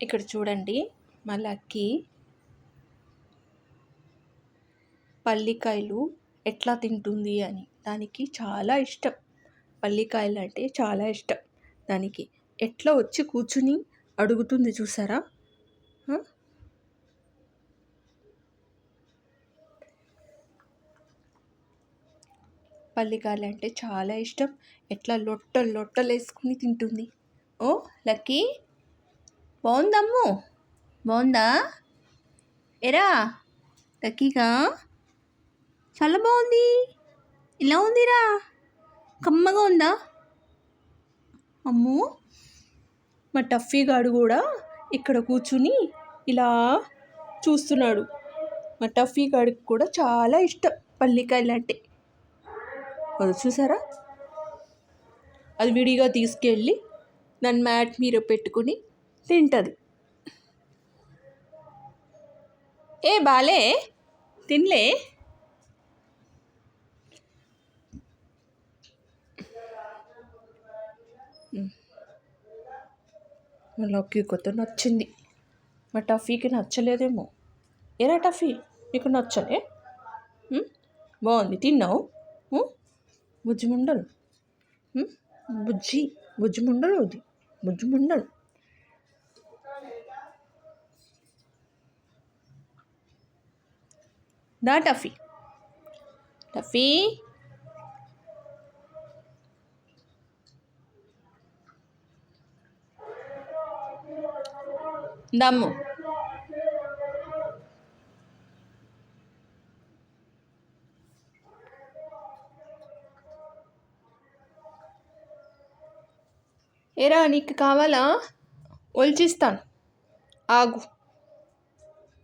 ఇక్కడ చూడండి మా లక్కీ పల్లికాయలు ఎట్లా తింటుంది అని. దానికి చాలా ఇష్టం, పల్లికాయలు అంటే చాలా ఇష్టం దానికి. ఎట్లా వచ్చి కూర్చుని అడుగుతుంది చూసారా. పల్లికాయలు అంటే చాలా ఇష్టం. ఎట్లా లొట్టలు లొట్టలు వేసుకుని తింటుంది. ఓ లక్కీ బాగుందమ్ము, బాగుందా ఎరా లక్కీగా? చాలా బాగుంది. ఇలా ఉందిరా, కమ్మగా ఉందా అమ్ము. మా టఫీ గాడు కూడా ఇక్కడ కూర్చుని ఇలా చూస్తున్నాడు. మా టఫీ గాడికి కూడా చాలా ఇష్టం పల్లికాయలు అంటే. అది చూసారా, అది విడిగా తీసుకెళ్ళి దాని మ్యాట్ మీద పెట్టుకుని తింటుంది. ఏ బాలే తినలే. మా లక్కీ కొత్త నచ్చింది, మా టఫీకి నచ్చలేదేమో. ఏరా టఫీ, నీకు నచ్చలే? బాగుంది, తిన్నావు? బుజ్జి ముండలు, బుజ్జి ముండలు, అది బుజ్జి ముండలు. దా టఫీ, టఫీ దమ్ము. ఏరా నీకు కావాలా? ఒలిచిస్తాను, ఆగు.